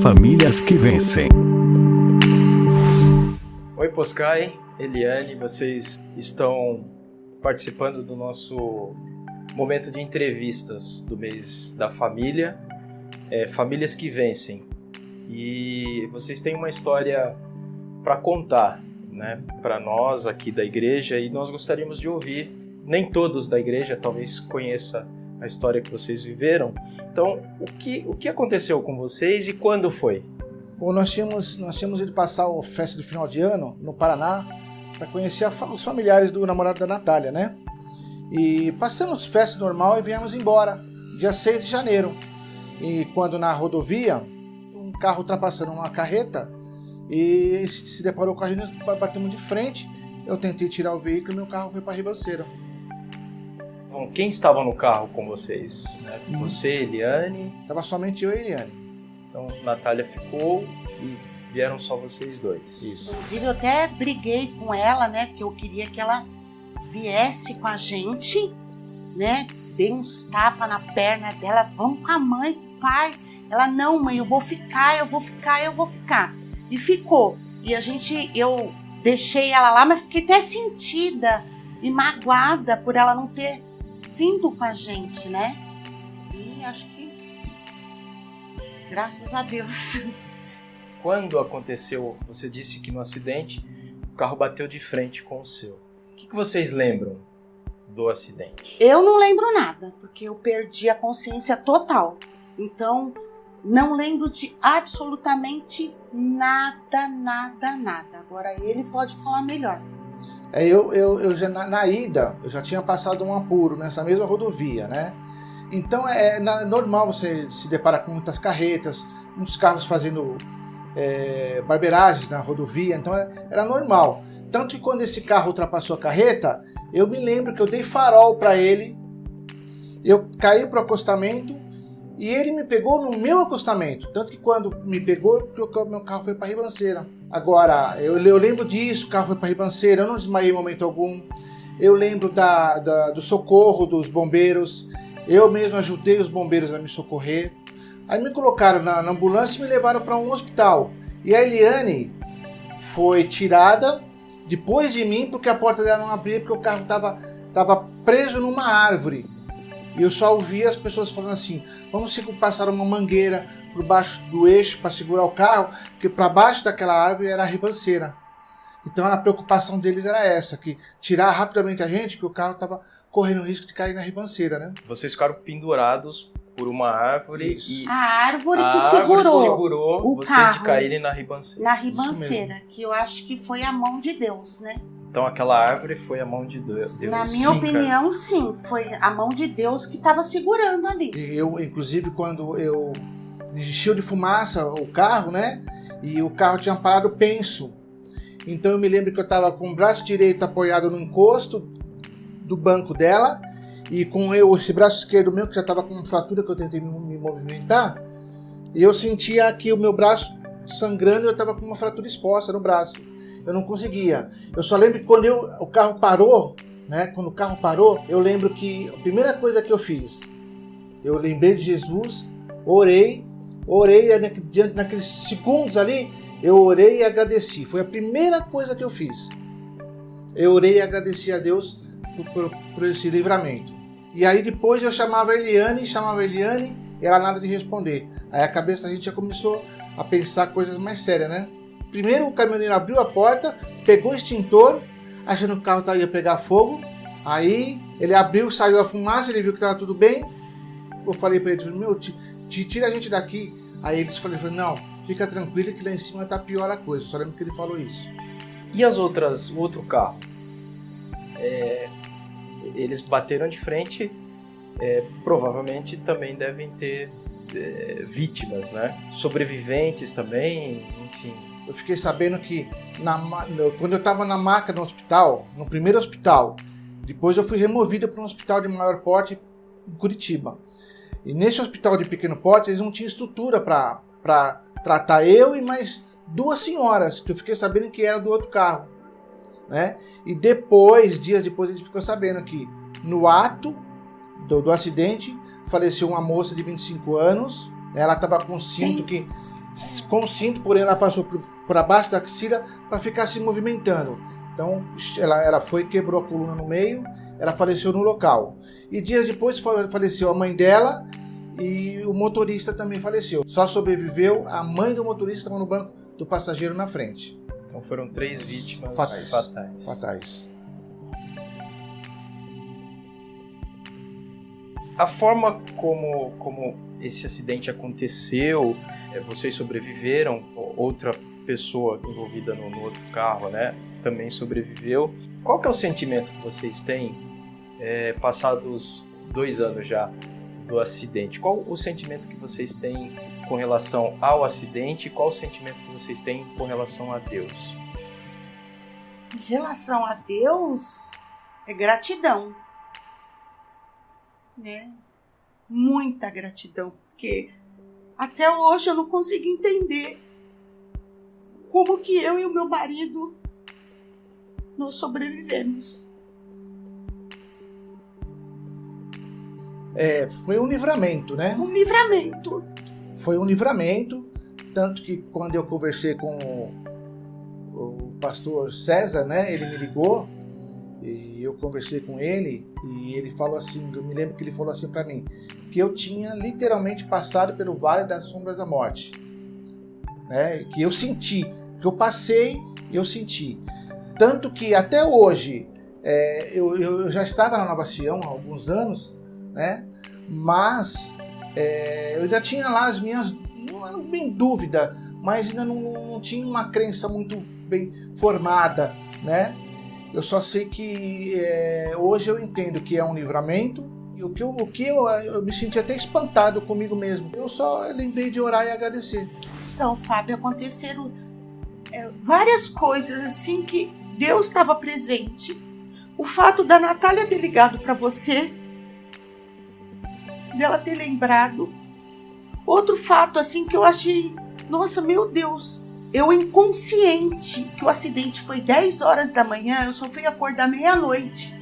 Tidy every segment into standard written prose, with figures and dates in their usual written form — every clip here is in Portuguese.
Famílias que Vencem. Oi, Poscai, Eliane, vocês estão participando do nosso momento de entrevistas do mês da família, Famílias que Vencem. E vocês têm uma história para contar, né, para nós aqui da igreja, e nós gostaríamos de ouvir. Nem todos da igreja talvez conheçam a história que vocês viveram. Então, o que aconteceu com vocês e quando foi? Bom, nós tínhamos ido passar a festa de final de ano no Paraná para conhecer os familiares do namorado da Natália, né? E passamos festa normal e viemos embora, dia 6 de janeiro. E quando na rodovia, um carro ultrapassando uma carreta e se deparou com a gente, batemos de frente. Eu tentei tirar o veículo e meu carro foi para a ribanceira. Bom, quem estava no carro com vocês? Você, Eliane? Estava somente eu e Eliane. Então, Natália ficou e vieram só vocês dois. Isso. Inclusive, eu até briguei com ela, né? Porque eu queria que ela viesse com a gente, né? Dei uns tapas na perna dela. Vamos com a mãe, com o pai. Ela, não, mãe, eu vou ficar. E ficou. E eu deixei ela lá, mas fiquei até sentida e magoada por ela não ter vindo com a gente, né? E acho que, graças a Deus. Quando aconteceu, você disse que no acidente o carro bateu de frente com o seu. O que vocês lembram do acidente? Eu não lembro nada, porque eu perdi a consciência total. Então, não lembro de absolutamente nada. Agora ele pode falar melhor. Eu já, na ida, eu já tinha passado um apuro nessa mesma rodovia, né? Então é normal você se deparar com muitas carretas, muitos carros fazendo barbeiragens na rodovia, então era normal. Tanto que quando esse carro ultrapassou a carreta, eu me lembro que eu dei farol para ele, eu caí pro acostamento e ele me pegou no meu acostamento. Tanto que quando me pegou, meu carro foi para a ribanceira. Agora, eu lembro disso, o carro foi para a ribanceira, eu não desmaiei em momento algum. Eu lembro do socorro dos bombeiros, eu mesmo ajudei os bombeiros a me socorrer. Aí me colocaram na ambulância e me levaram para um hospital. E a Eliane foi tirada depois de mim, porque a porta dela não abria, porque o carro estava preso numa árvore. E eu só ouvia as pessoas falando assim, vamos passar uma mangueira por baixo do eixo para segurar o carro, porque para baixo daquela árvore era a ribanceira. Então a preocupação deles era essa, que tirar rapidamente a gente, que o carro estava correndo o risco de cair na ribanceira, né? Vocês ficaram pendurados por uma árvore. Isso. E a árvore que segurou o vocês carro de caírem na ribanceira. Na ribanceira, que eu acho que foi a mão de Deus, né? Então aquela árvore foi a mão de Deus. Na minha opinião, sim. Foi a mão de Deus que estava segurando ali. E eu, inclusive, quando eu encheu de fumaça o carro, né? E o carro tinha parado penso. Então eu me lembro que eu estava com o braço direito apoiado no encosto do banco dela e com esse braço esquerdo meu, que já estava com uma fratura, que eu tentei me movimentar, e eu sentia aqui o meu braço sangrando e eu estava com uma fratura exposta no braço. Eu não conseguia. Eu só lembro que quando o carro parou, né? Quando o carro parou, eu lembro que a primeira coisa que eu fiz, eu lembrei de Jesus, orei diante naqueles segundos ali, eu orei e agradeci. Foi a primeira coisa que eu fiz. Eu orei e agradeci a Deus por esse livramento. E aí depois eu chamava a Eliane, e ela nada de responder. Aí a cabeça da gente já começou a pensar coisas mais sérias, né? Primeiro o caminhoneiro abriu a porta, pegou o extintor, achando que o carro ia pegar fogo. Aí ele abriu, saiu a fumaça, ele viu que estava tudo bem. Eu falei para ele, tira a gente daqui. Aí ele falou, não, fica tranquilo que lá em cima tá pior a coisa. Eu só lembro que ele falou isso. E o outro carro? Eles bateram de frente, provavelmente também devem ter vítimas, né? Sobreviventes também, enfim. Eu fiquei sabendo que quando eu estava na maca no hospital, no primeiro hospital, depois eu fui removido para um hospital de maior porte em Curitiba. E nesse hospital de pequeno porte, eles não tinham estrutura para tratar eu e mais duas senhoras, que eu fiquei sabendo que era do outro carro, né? E dias depois, a gente ficou sabendo que no ato do acidente faleceu uma moça de 25 anos. Ela estava com um cinto que com o cinto, porém ela passou por abaixo da axila para ficar se movimentando. Então ela foi, quebrou a coluna no meio, ela faleceu no local. E dias depois faleceu a mãe dela e o motorista também faleceu. Só sobreviveu a mãe do motorista, estava no banco do passageiro na frente. Então foram 3 vítimas fatais. A forma como esse acidente aconteceu, vocês sobreviveram, outra pessoa envolvida no outro carro, né, também sobreviveu. Qual que é o sentimento que vocês têm, passados 2 anos já do acidente? Qual o sentimento que vocês têm com relação ao acidente e qual o sentimento que vocês têm com relação a Deus? Em relação a Deus, é gratidão. Né? Muita gratidão, porque até hoje eu não consigo entender como que eu e o meu marido nós sobrevivemos. Foi um livramento, né? Um livramento. Foi um livramento, tanto que quando eu conversei com o pastor César, né, ele me ligou e eu conversei com ele e ele falou assim, eu me lembro que ele falou assim para mim, que eu tinha literalmente passado pelo Vale das Sombras da Morte, né, que eu senti, que eu passei e eu senti. Tanto que até hoje, eu já estava na Nova Sião há alguns anos, né, mas eu ainda tinha lá as minhas, não era bem dúvida, mas ainda não tinha uma crença muito bem formada, né? Eu só sei que hoje eu entendo que é um livramento e o que eu me senti até espantado comigo mesmo. Eu só lembrei de orar e agradecer. Então, Fábio, aconteceram várias coisas assim que Deus estava presente. O fato da Natália ter ligado para você, dela ter lembrado. Outro fato assim que eu achei, nossa, meu Deus, eu inconsciente, que o acidente foi 10 horas da manhã, eu só fui acordar meia-noite.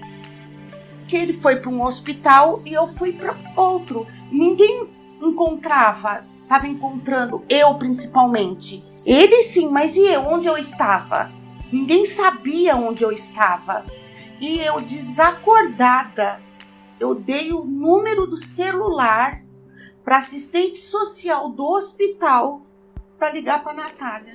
Que ele foi para um hospital e eu fui para outro. Ninguém encontrava, estava encontrando, eu principalmente. Ele sim, mas e eu? Onde eu estava? Ninguém sabia onde eu estava. E eu, desacordada, eu dei o número do celular para assistente social do hospital para ligar para Natália.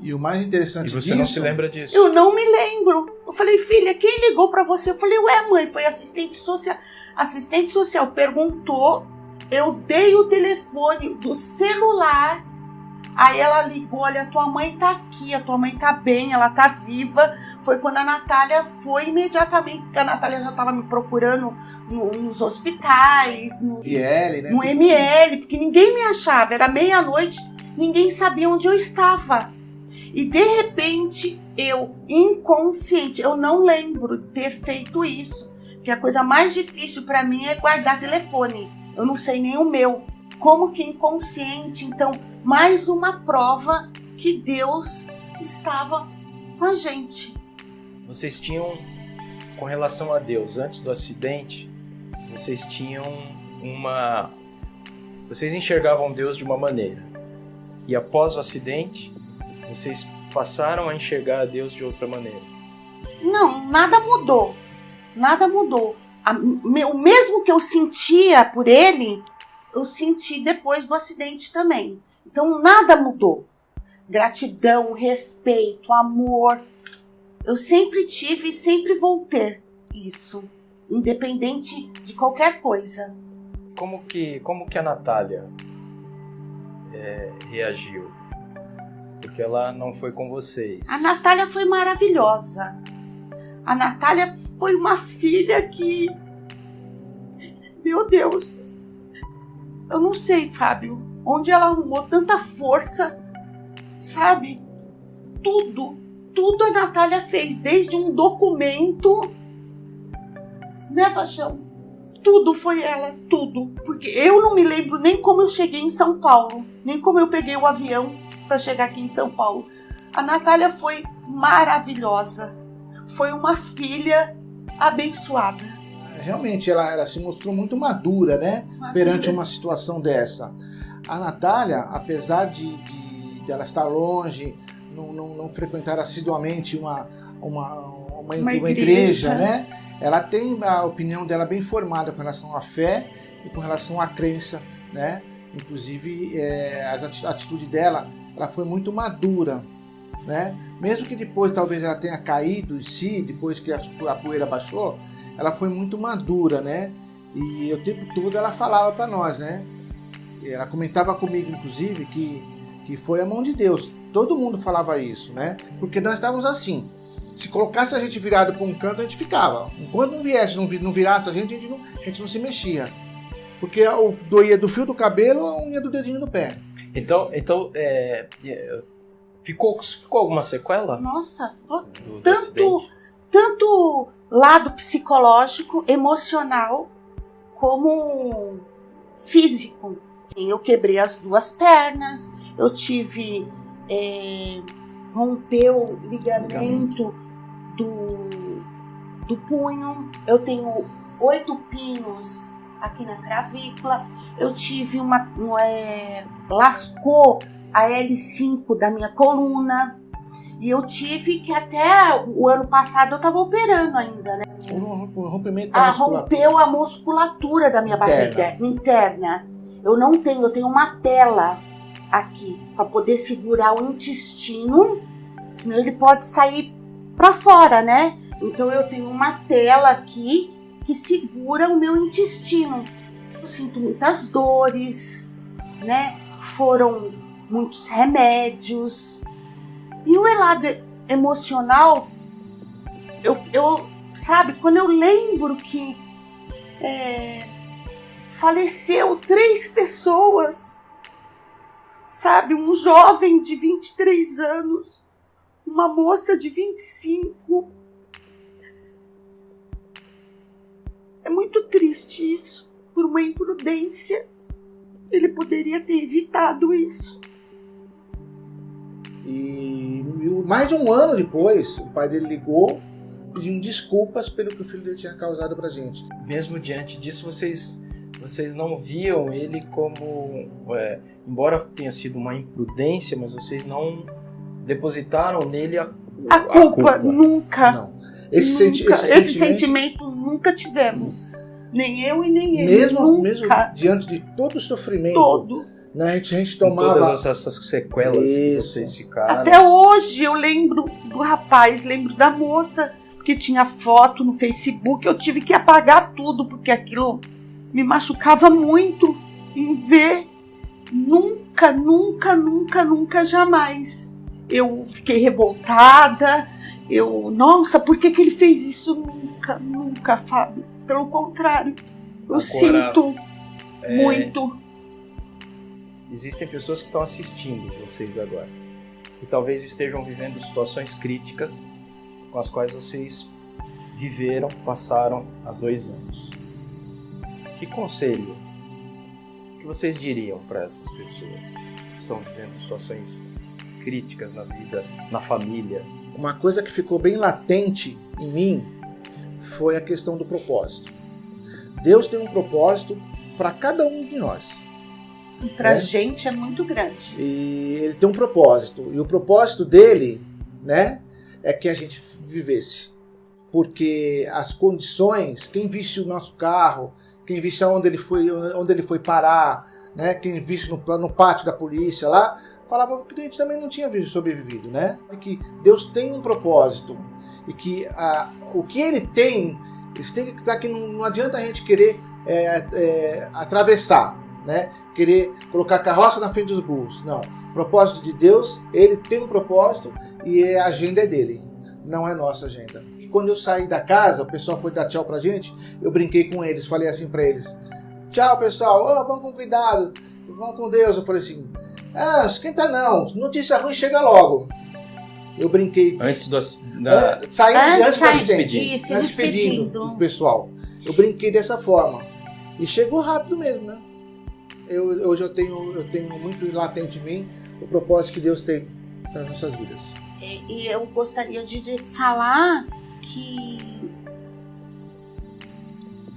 E o mais interessante disso... E você não se lembra disso? Eu não me lembro. Eu falei, filha, quem ligou para você? Eu falei, ué, mãe, foi assistente social. Assistente social perguntou, eu dei o telefone do celular. Aí ela ligou, olha, a tua mãe tá aqui, a tua mãe tá bem, ela tá viva. Foi quando a Natália foi imediatamente, porque a Natália já estava me procurando nos hospitais, no ML, né? No ML, porque ninguém me achava, era meia-noite, ninguém sabia onde eu estava. E de repente, eu, inconsciente, eu não lembro de ter feito isso, porque a coisa mais difícil para mim é guardar telefone, eu não sei nem o meu. Como que inconsciente, então, mais uma prova que Deus estava com a gente. Vocês tinham, com relação a Deus, antes do acidente, vocês tinham vocês enxergavam Deus de uma maneira. E após o acidente, vocês passaram a enxergar a Deus de outra maneira. Não, nada mudou. Nada mudou. O mesmo que eu sentia por ele, eu senti depois do acidente também. Então nada mudou. Gratidão, respeito, amor. Eu sempre tive e sempre vou ter isso, independente de qualquer coisa. Como que a Natália reagiu? Porque ela não foi com vocês. A Natália foi maravilhosa. A Natália foi uma filha que... Meu Deus. Eu não sei, Fábio, onde ela arrumou tanta força, sabe? Tudo a Natália fez, desde um documento, né, Paixão? Tudo foi ela, tudo. Porque eu não me lembro nem como eu cheguei em São Paulo, nem como eu peguei o avião para chegar aqui em São Paulo. A Natália foi maravilhosa. Foi uma filha abençoada. Realmente, ela se mostrou muito madura, né? Perante uma situação dessa. A Natália, apesar de ela estar longe, não frequentar assiduamente uma igreja, né? Ela tem a opinião dela bem formada com relação à fé e com relação à crença, né? Inclusive, a atitude dela, ela foi muito madura, né? Mesmo que depois talvez ela tenha caído em si, depois que a poeira baixou, ela foi muito madura, né? E o tempo todo ela falava para nós, né? Ela comentava comigo, inclusive, que foi a mão de Deus. Todo mundo falava isso, né? Porque nós estávamos assim. Se colocasse a gente virado para um canto, a gente ficava. Enquanto não virasse a gente não se mexia. Porque doía do fio do cabelo a unha do dedinho do pé. Então ficou alguma sequela? Nossa, do acidente? Tanto lado psicológico, emocional, como físico. Eu quebrei as 2 pernas, eu tive... rompeu o ligamento do punho, eu tenho 8 pinos aqui na clavícula, eu tive lascou a L5 da minha coluna, e eu tive que até o ano passado eu estava operando ainda, né? Rompimento da musculatura. Rompeu a musculatura da minha barriga interna. Eu tenho uma tela aqui para poder segurar o intestino, senão ele pode sair para fora, né? Então eu tenho uma tela aqui que segura o meu intestino. Eu sinto muitas dores, né? Foram muitos remédios. E o lado emocional, eu sabe, quando eu lembro que faleceu 3 pessoas, sabe, um jovem de 23 anos, uma moça de 25. É muito triste isso, por uma imprudência. Ele poderia ter evitado isso. E mais de um ano depois, o pai dele ligou pedindo desculpas pelo que o filho dele tinha causado pra gente. Mesmo diante disso, vocês não viam ele como... embora tenha sido uma imprudência, mas vocês não depositaram nele a culpa. Nunca. Não. Nunca. Esse sentimento nunca tivemos. Nem eu e nem ele. Mesmo diante de todo o sofrimento, né, a gente tomava... Todas essas sequelas que vocês ficaram. Até hoje eu lembro do rapaz, lembro da moça, que tinha foto no Facebook. Eu tive que apagar tudo, porque aquilo me machucava muito em ver. Nunca, jamais. Eu fiquei revoltada. Nossa, por que ele fez isso? Nunca, Fábio. Pelo contrário, eu sinto muito. Existem pessoas que estão assistindo vocês agora e talvez estejam vivendo situações críticas com as quais vocês passaram há 2 anos. Que conselho que vocês diriam para essas pessoas que estão vivendo situações críticas na vida, na família? Uma coisa que ficou bem latente em mim foi a questão do propósito. Deus tem um propósito para cada um de nós. E para a gente é muito grande. E ele tem um propósito. E o propósito dele, né, é que a gente vivesse. Porque as condições, quem visse o nosso carro, quem visse onde ele foi parar, né, quem visse no pátio da polícia lá, falava que a gente também não tinha sobrevivido, né? E que Deus tem um propósito. E que o que ele tem que estar aqui, não adianta a gente querer atravessar, né? Querer colocar carroça na frente dos burros. Não. O propósito de Deus, ele tem um propósito e a agenda é dele, não é nossa agenda. E quando eu saí da casa, o pessoal foi dar tchau pra gente, eu brinquei com eles, falei assim pra eles: tchau, pessoal, vão com cuidado, vão com Deus. Eu falei assim: esquenta não, notícia ruim chega logo. Eu brinquei. Antes do antes do acidente. Se despedindo do pessoal. Eu brinquei dessa forma. E chegou rápido mesmo, né? Hoje eu tenho muito latente em mim o propósito que Deus tem nas nossas vidas. E eu gostaria de falar que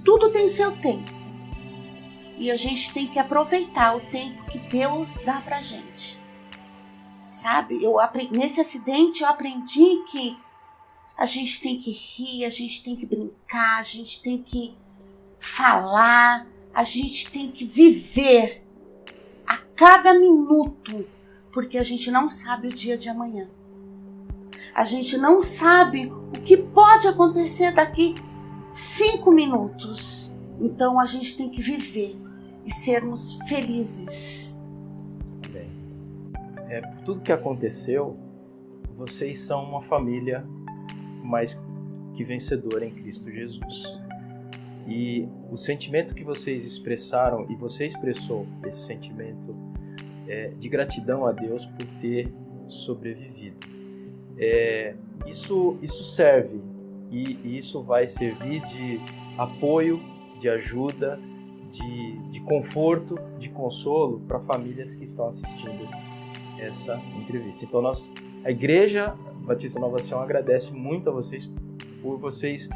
tudo tem seu tempo. E a gente tem que aproveitar o tempo que Deus dá pra gente. Sabe? Nesse acidente eu aprendi que a gente tem que rir, a gente tem que brincar, a gente tem que falar, a gente tem que viver a cada minuto, porque a gente não sabe o dia de amanhã. A gente não sabe o que pode acontecer daqui 5 minutos. Então a gente tem que viver e sermos felizes. Bem, por tudo que aconteceu, vocês são uma família mais que vencedora em Cristo Jesus. E o sentimento que vocês expressaram, e você expressou esse sentimento de gratidão a Deus por ter sobrevivido. Isso serve, e isso vai servir de apoio, de ajuda, de conforto, de consolo para famílias que estão assistindo essa entrevista. Então a Igreja Batista Nova Sião agradece muito a vocês por vocês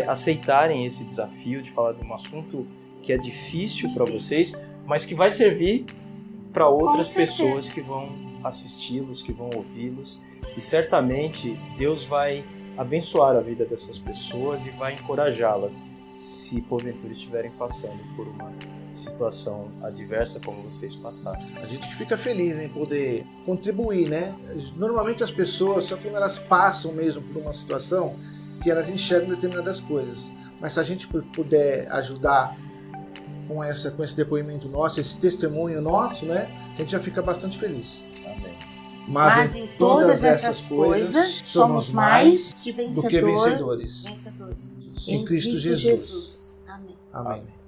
aceitarem esse desafio de falar de um assunto que é difícil para vocês, mas que vai servir para outras pessoas que vão assisti-los, que vão ouvi-los. E certamente Deus vai abençoar a vida dessas pessoas e vai encorajá-las se porventura estiverem passando por uma situação adversa como vocês passaram. A gente que fica feliz em poder contribuir, né? Normalmente as pessoas, só quando elas passam mesmo por uma situação, que elas enxergam determinadas coisas. Mas se a gente puder ajudar com esse depoimento nosso, esse testemunho nosso, né? A gente já fica bastante feliz. Amém. Mas em todas essas coisas somos mais do que vencedores. Vencedores. Em Cristo Jesus. Amém. Amém. Amém.